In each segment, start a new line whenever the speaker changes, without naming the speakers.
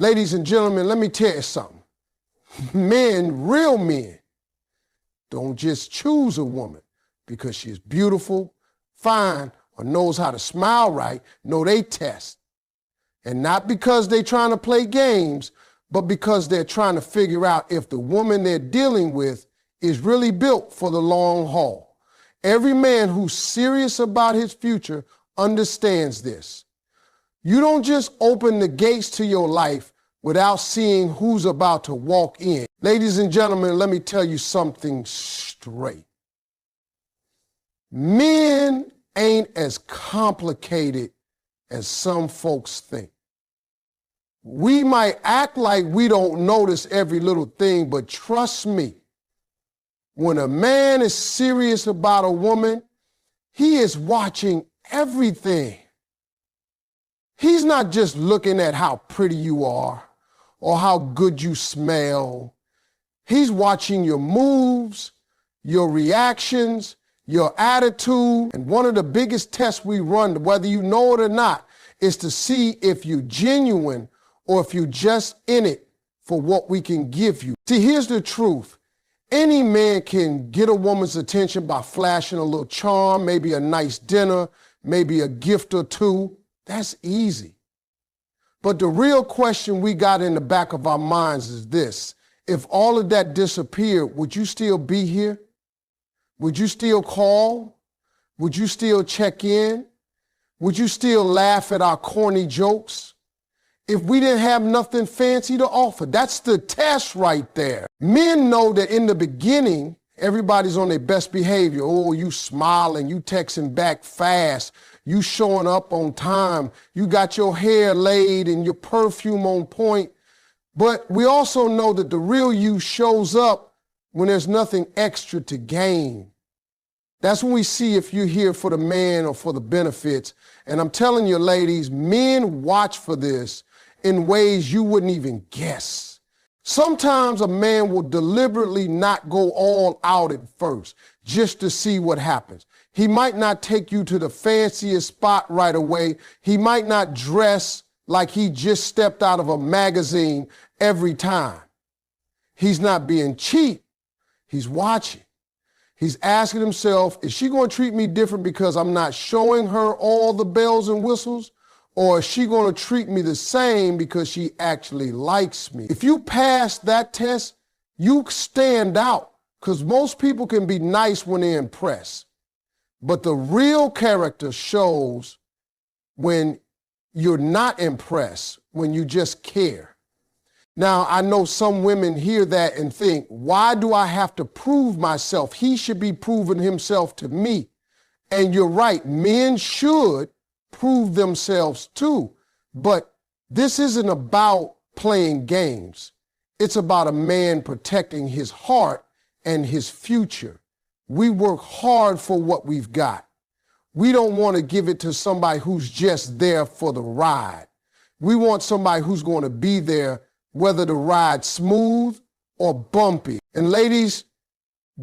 Ladies and gentlemen, let me tell you something. Men, real men, don't just choose a woman because she's beautiful, fine, or knows how to smile right. No, they test. And not because they're trying to play games, but because they're trying to figure out if the woman they're dealing with is really built for the long haul. Every man who's serious about his future understands this. You don't just open the gates to your life without seeing who's about to walk in. Ladies and gentlemen, let me tell you something straight. Men ain't as complicated as some folks think. We might act like we don't notice every little thing, but trust me, when a man is serious about a woman, he is watching everything. He's not just looking at how pretty you are or how good you smell. He's watching your moves, your reactions, your attitude. And one of the biggest tests we run, whether you know it or not, is to see if you're genuine or if you're just in it for what we can give you. See, here's the truth. Any man can get a woman's attention by flashing a little charm, maybe a nice dinner, maybe a gift or two. That's easy. But the real question we got in the back of our minds is this. If all of that disappeared, would you still be here? Would you still call? Would you still check in? Would you still laugh at our corny jokes? If we didn't have nothing fancy to offer, that's the test right there. Men know that in the beginning, everybody's on their best behavior. Oh, you smiling, you texting back fast, you showing up on time, you got your hair laid and your perfume on point. But we also know that the real you shows up when there's nothing extra to gain. That's when we see if you're here for the man or for the benefits. And I'm telling you, ladies, men watch for this in ways you wouldn't even guess. Sometimes a man will deliberately not go all out at first just to see what happens. He might not take you to the fanciest spot right away. He might not dress like he just stepped out of a magazine every time. He's not being cheap. He's watching. He's asking himself, is she going to treat me different because I'm not showing her all the bells and whistles? Or is she going to treat me the same because she actually likes me? If you pass that test, you stand out, because most people can be nice when they're impressed. But the real character shows when you're not impressed, when you just care. Now, I know some women hear that and think, why do I have to prove myself? He should be proving himself to me. And you're right, men should prove themselves too. But this isn't about playing games. It's about a man protecting his heart and his future. We work hard for what we've got. We don't want to give it to somebody who's just there for the ride. We want somebody who's going to be there whether the ride's smooth or bumpy. And ladies,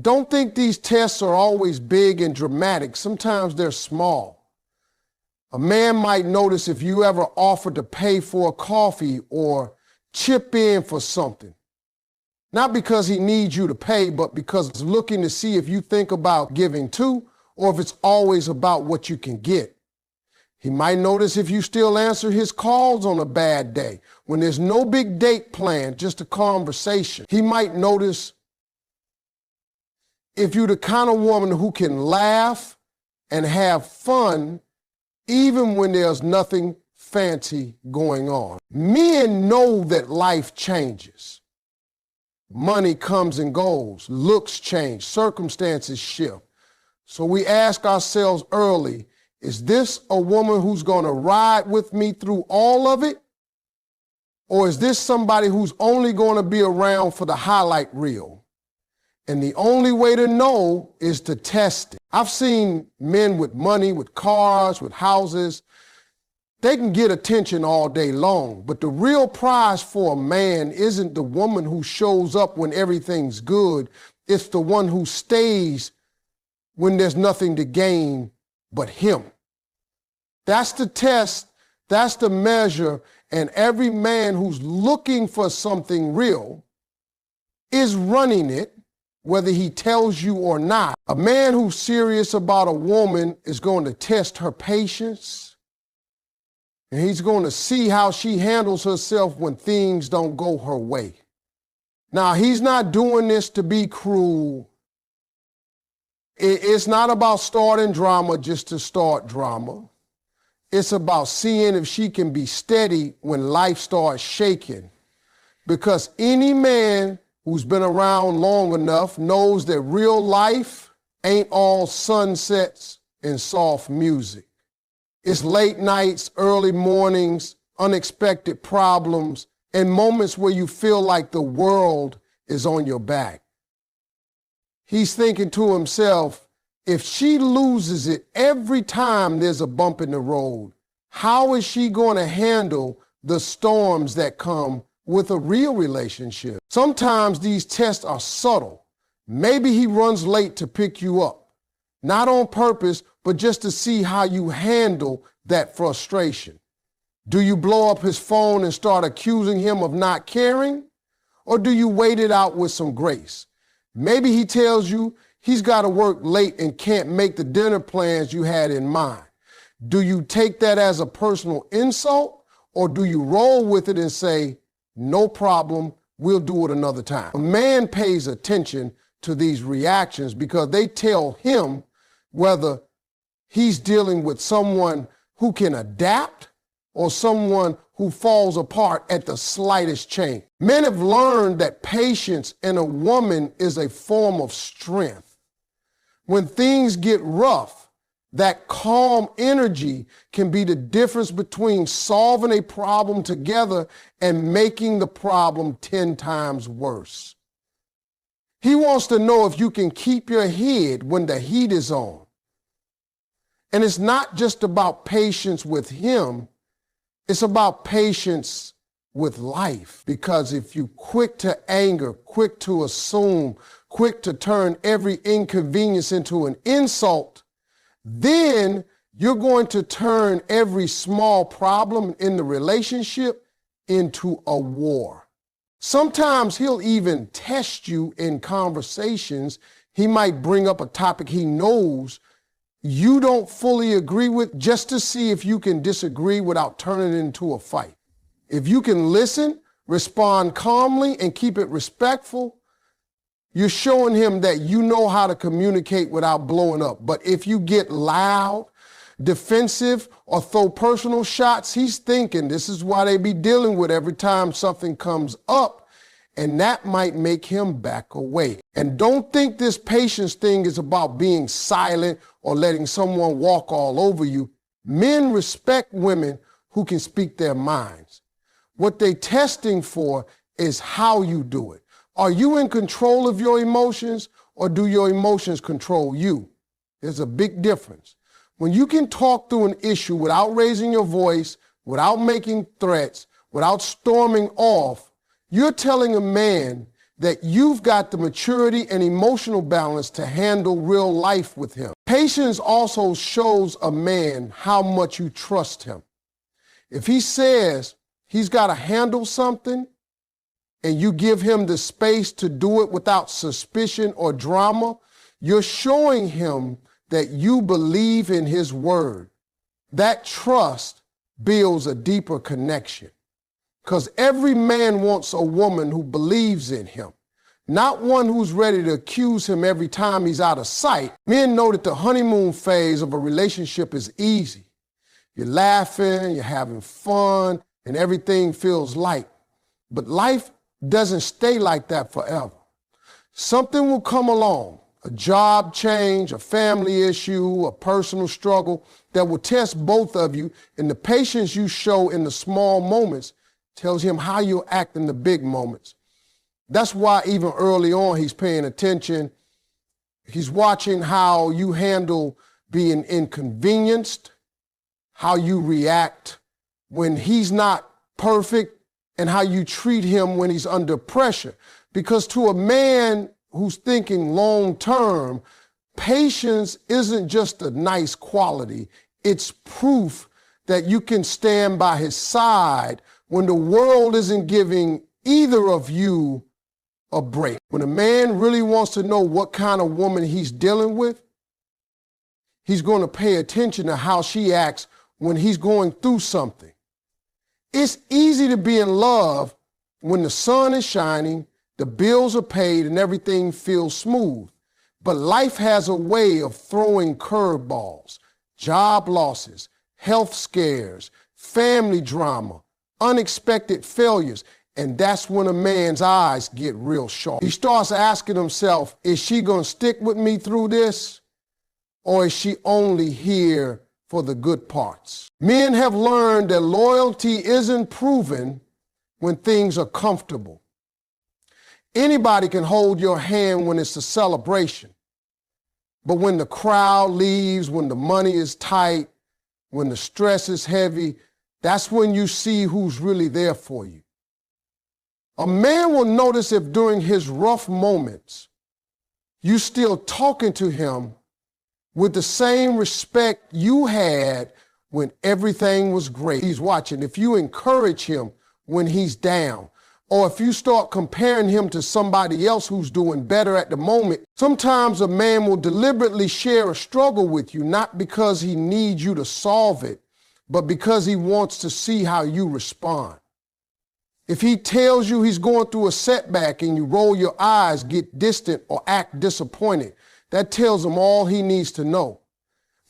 don't think these tests are always big and dramatic. Sometimes they're small. A man might notice if you ever offer to pay for a coffee or chip in for something. Not because he needs you to pay, but because it's looking to see if you think about giving too, or if it's always about what you can get. He might notice if you still answer his calls on a bad day, when there's no big date planned, just a conversation. He might notice if you're the kind of woman who can laugh and have fun even when there's nothing fancy going on. Men know that life changes. Money comes and goes, looks change, circumstances shift. So we ask ourselves early, is this a woman who's going to ride with me through all of it? Or is this somebody who's only going to be around for the highlight reel? And the only way to know is to test it. I've seen men with money, with cars, with houses. They can get attention all day long, but the real prize for a man isn't the woman who shows up when everything's good. It's the one who stays when there's nothing to gain but him. That's the test, that's the measure, And every man who's looking for something real is running it, whether he tells you or not. A man who's serious about a woman is going to test her patience, and he's going to see how she handles herself when things don't go her way. Now, he's not doing this to be cruel. It's not about starting drama just to start drama. It's about seeing if she can be steady when life starts shaking. Because any man who's been around long enough knows that real life ain't all sunsets and soft music. It's late nights, early mornings, unexpected problems, and moments where you feel like the world is on your back. He's thinking to himself, if she loses it every time there's a bump in the road, how is she going to handle the storms that come with a real relationship? Sometimes these tests are subtle. Maybe he runs late to pick you up, not on purpose, but just to see how you handle that frustration. Do you blow up his phone and start accusing him of not caring? Or do you wait it out with some grace? Maybe he tells you he's got to work late and can't make the dinner plans you had in mind. Do you take that as a personal insult, or do you roll with it and say, no problem, we'll do it another time? A man pays attention to these reactions because they tell him whether he's dealing with someone who can adapt or someone who falls apart at the slightest change. Men have learned that patience in a woman is a form of strength. When things get rough, that calm energy can be the difference between solving a problem together and making the problem 10 times worse. He wants to know if you can keep your head when the heat is on. And it's not just about patience with him, it's about patience with life. Because if you're quick to anger, quick to assume, quick to turn every inconvenience into an insult, then you're going to turn every small problem in the relationship into a war. Sometimes he'll even test you in conversations. He might bring up a topic he knows you don't fully agree with, just to see if you can disagree without turning it into a fight. If you can listen, respond calmly, and keep it respectful, you're showing him that you know how to communicate without blowing up. But if you get loud, defensive, or throw personal shots, he's thinking this is why they be dealing with every time something comes up, and that might make him back away. And don't think this patience thing is about being silent or letting someone walk all over you. Men respect women who can speak their minds. What they're testing for is how you do it. Are you in control of your emotions, or do your emotions control you? There's a big difference. When you can talk through an issue without raising your voice, without making threats, without storming off, you're telling a man that you've got the maturity and emotional balance to handle real life with him. Patience also shows a man how much you trust him. If he says he's got to handle something and you give him the space to do it without suspicion or drama, you're showing him that you believe in his word. That trust builds a deeper connection. Because every man wants a woman who believes in him, not one who's ready to accuse him every time he's out of sight. Men know that the honeymoon phase of a relationship is easy. You're laughing, you're having fun, and everything feels light. But life doesn't stay like that forever. Something will come along, a job change, a family issue, a personal struggle that will test both of you, and the patience you show in the small moments tells him how you'll act in the big moments. That's why even early on he's paying attention. He's watching how you handle being inconvenienced, how you react when he's not perfect, and how you treat him when he's under pressure. Because to a man who's thinking long term, patience isn't just a nice quality. It's proof that you can stand by his side when the world isn't giving either of you a break. When a man really wants to know what kind of woman he's dealing with, he's going to pay attention to how she acts when he's going through something. It's easy to be in love when the sun is shining, the bills are paid, and everything feels smooth. But life has a way of throwing curveballs, job losses, health scares, family drama, unexpected failures, and that's when a man's eyes get real sharp. He starts asking himself, is she going to stick with me through this, or is she only here for the good parts? Men have learned that loyalty isn't proven when things are comfortable. Anybody can hold your hand when it's a celebration, but when the crowd leaves, when the money is tight, when the stress is heavy, that's when you see who's really there for you. A man will notice if during his rough moments, you still talking to him with the same respect you had when everything was great. He's watching. If you encourage him when he's down, or if you start comparing him to somebody else who's doing better at the moment, sometimes a man will deliberately share a struggle with you, not because he needs you to solve it, but because he wants to see how you respond. If he tells you he's going through a setback and you roll your eyes, get distant, or act disappointed, that tells him all he needs to know.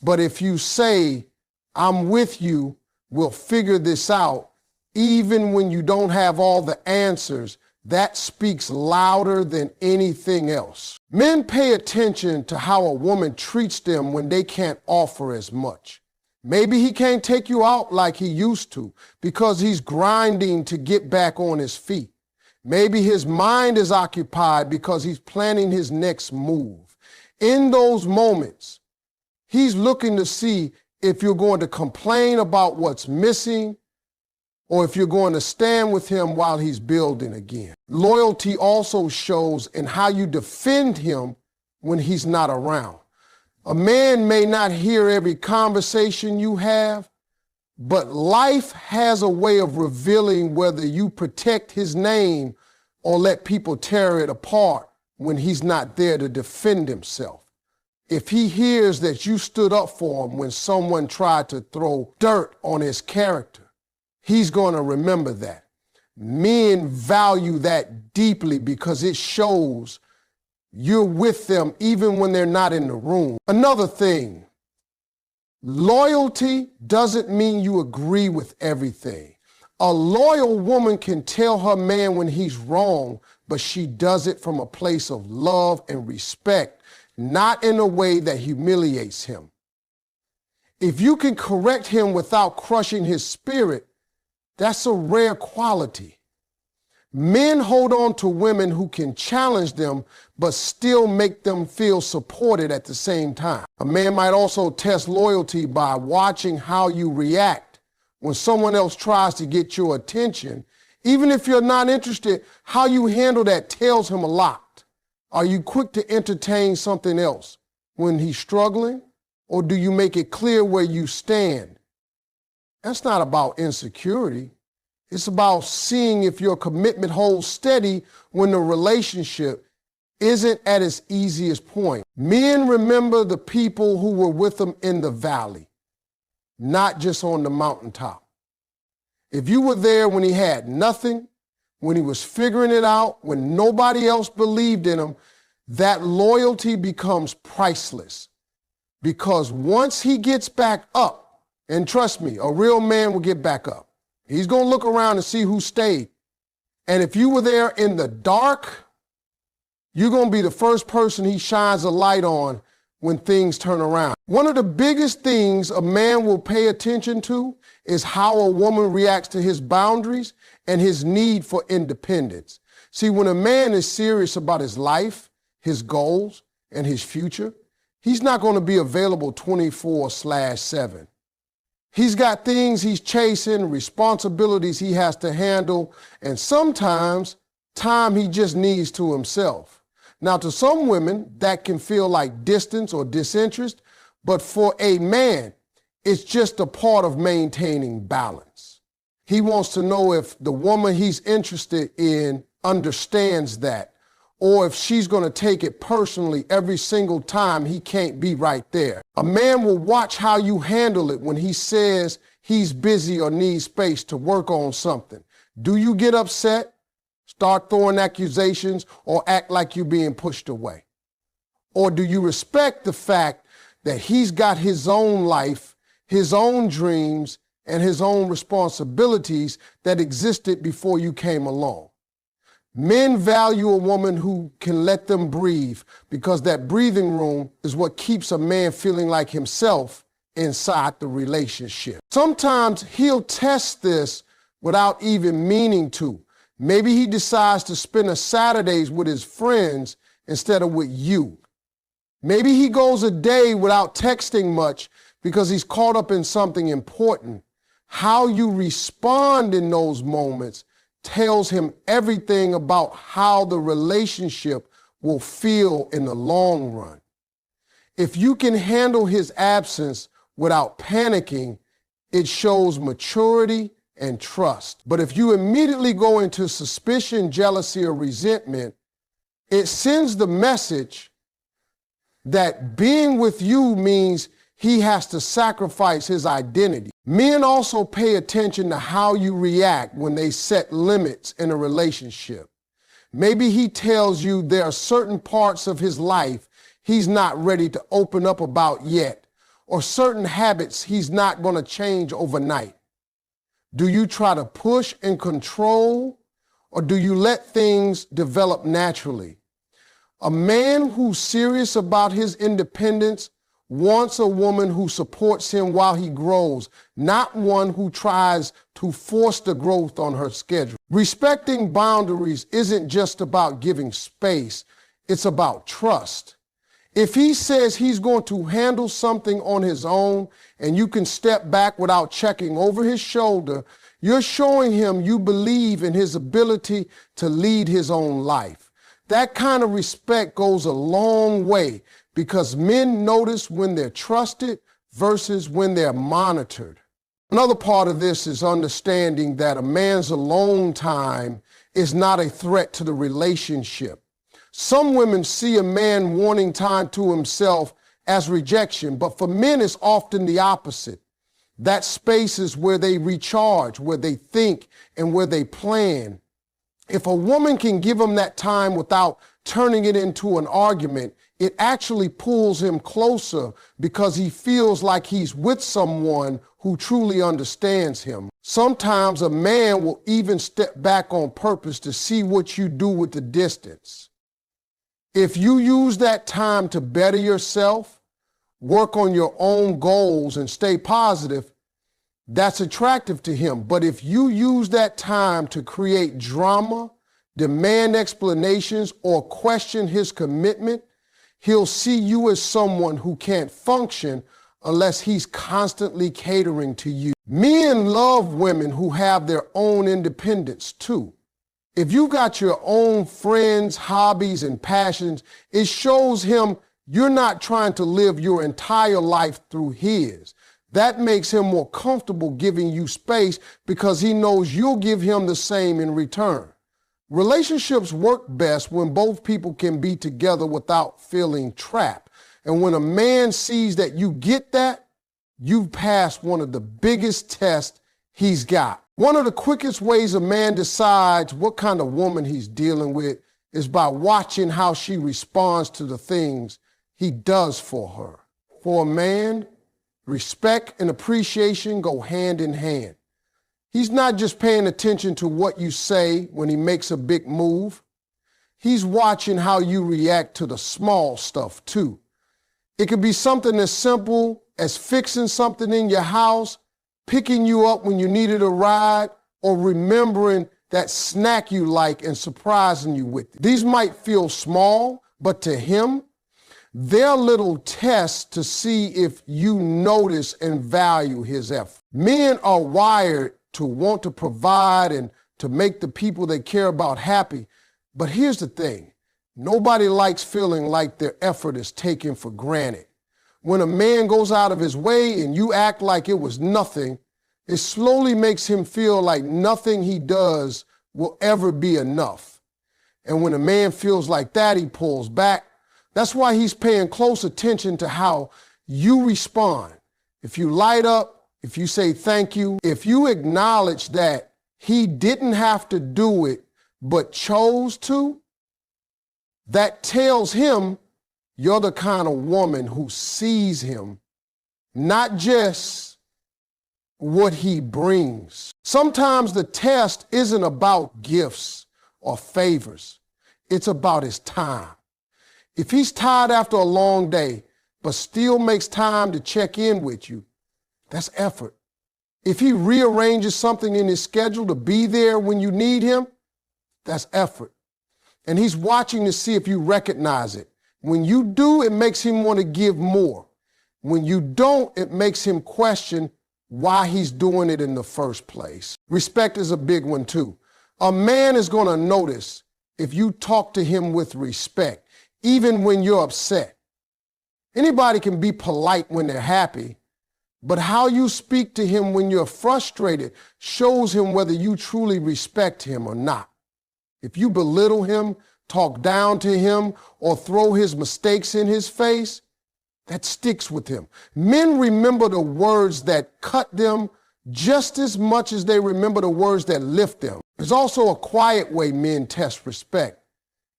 But if you say, I'm with you, we'll figure this out, even when you don't have all the answers, that speaks louder than anything else. Men pay attention to how a woman treats them when they can't offer as much. Maybe he can't take you out like he used to because he's grinding to get back on his feet. Maybe his mind is occupied because he's planning his next move. In those moments, he's looking to see if you're going to complain about what's missing or if you're going to stand with him while he's building again. Loyalty also shows in how you defend him when he's not around. A man may not hear every conversation you have, but life has a way of revealing whether you protect his name or let people tear it apart when he's not there to defend himself. If he hears that you stood up for him when someone tried to throw dirt on his character, he's going to remember that. Men value that deeply because it shows you're with them even when they're not in the room. Another thing, loyalty doesn't mean you agree with everything. A loyal woman can tell her man when he's wrong, but she does it from a place of love and respect, not in a way that humiliates him. If you can correct him without crushing his spirit, that's a rare quality. Men hold on to women who can challenge them, but still make them feel supported at the same time. A man might also test loyalty by watching how you react when someone else tries to get your attention. Even if you're not interested, how you handle that tells him a lot. Are you quick to entertain something else when he's struggling, or do you make it clear where you stand? That's not about insecurity. It's about seeing if your commitment holds steady when the relationship isn't at its easiest point. Men remember the people who were with them in the valley, not just on the mountaintop. If you were there when he had nothing, when he was figuring it out, when nobody else believed in him, that loyalty becomes priceless. Because once he gets back up, and trust me, a real man will get back up. He's going to look around and see who stayed. And if you were there in the dark, you're going to be the first person he shines a light on when things turn around. One of the biggest things a man will pay attention to is how a woman reacts to his boundaries and his need for independence. See, when a man is serious about his life, his goals, and his future, he's not going to be available 24/7. He's got things he's chasing, responsibilities he has to handle, and sometimes time he just needs to himself. Now, to some women, that can feel like distance or disinterest, but for a man, it's just a part of maintaining balance. He wants to know if the woman he's interested in understands that, or if she's going to take it personally every single time he can't be right there. A man will watch how you handle it when he says he's busy or needs space to work on something. Do you get upset, start throwing accusations, or act like you're being pushed away? Or do you respect the fact that he's got his own life, his own dreams, and his own responsibilities that existed before you came along? Men value a woman who can let them breathe, because that breathing room is what keeps a man feeling like himself inside the relationship. Sometimes he'll test this without even meaning to. Maybe he decides to spend a Saturdays with his friends instead of with you. Maybe he goes a day without texting much because he's caught up in something important. How you respond in those moments tells him everything about how the relationship will feel in the long run. If you can handle his absence without panicking, it shows maturity and trust. But if you immediately go into suspicion, jealousy, or resentment, it sends the message that being with you means he has to sacrifice his identity. Men also pay attention to how you react when they set limits in a relationship. Maybe he tells you there are certain parts of his life he's not ready to open up about yet, or certain habits he's not going to change overnight. Do you try to push and control, or do you let things develop naturally? A man who's serious about his independence wants a woman who supports him while he grows, not one who tries to force the growth on her schedule. Respecting boundaries isn't just about giving space, it's about trust. If he says he's going to handle something on his own and you can step back without checking over his shoulder, you're showing him you believe in his ability to lead his own life. That kind of respect goes a long way, because men notice when they're trusted versus when they're monitored. Another part of this is understanding that a man's alone time is not a threat to the relationship. Some women see a man wanting time to himself as rejection, but for men it's often the opposite. That space is where they recharge, where they think, and where they plan. If a woman can give him that time without turning it into an argument, it actually pulls him closer because he feels like he's with someone who truly understands him. Sometimes a man will even step back on purpose to see what you do with the distance. If you use that time to better yourself, work on your own goals, and stay positive, that's attractive to him. But if you use that time to create drama, demand explanations, or question his commitment, he'll see you as someone who can't function unless he's constantly catering to you. Men love women who have their own independence too. If you got your own friends, hobbies, and passions, it shows him you're not trying to live your entire life through his. That makes him more comfortable giving you space because he knows you'll give him the same in return. Relationships work best when both people can be together without feeling trapped. And when a man sees that you get that, you've passed one of the biggest tests he's got. One of the quickest ways a man decides what kind of woman he's dealing with is by watching how she responds to the things he does for her. For a man, respect and appreciation go hand in hand. He's not just paying attention to what you say when he makes a big move. He's watching how you react to the small stuff too. It could be something as simple as fixing something in your house, picking you up when you needed a ride, or remembering that snack you like and surprising you with it. These might feel small, but to him, they're little tests to see if you notice and value his effort. Men are wired to want to provide and to make the people they care about happy. But here's the thing. Nobody likes feeling like their effort is taken for granted. When a man goes out of his way and you act like it was nothing, It slowly makes him feel like nothing he does will ever be enough. And when a man feels like that, he pulls back. That's why he's paying close attention to how you respond. If you light up, if you say thank you, if you acknowledge that he didn't have to do it but chose to, that tells him you're the kind of woman who sees him, not just what he brings. Sometimes the test isn't about gifts or favors. It's about his time. If he's tired after a long day, but still makes time to check in with you, that's effort. If he rearranges something in his schedule to be there when you need him, that's effort. And he's watching to see if you recognize it. When you do, it makes him want to give more. When you don't, it makes him question why he's doing it in the first place. Respect is a big one too. A man is going to notice if you talk to him with respect, even when you're upset. Anybody can be polite when they're happy, but how you speak to him when you're frustrated shows him whether you truly respect him or not. If you belittle him, talk down to him, or throw his mistakes in his face, that sticks with him. Men remember the words that cut them just as much as they remember the words that lift them. There's also a quiet way men test respect.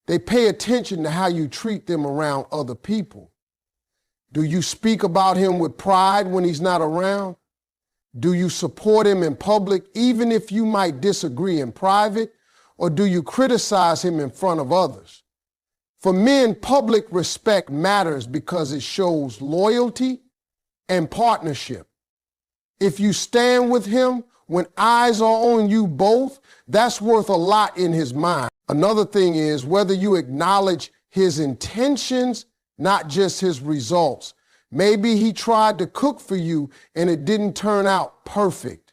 They pay attention to how you treat them around other people. Do you speak about him with pride when he's not around? Do you support him in public even if you might disagree in private? Or do you criticize him in front of others? For men, public respect matters because it shows loyalty and partnership. If you stand with him when eyes are on you both, that's worth a lot in his mind. Another thing is whether you acknowledge his intentions, not just his results. Maybe he tried to cook for you and it didn't turn out perfect.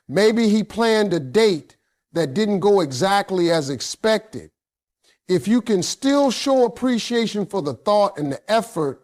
Maybe he planned a date that didn't go exactly as expected. If you can still show appreciation for the thought and the effort,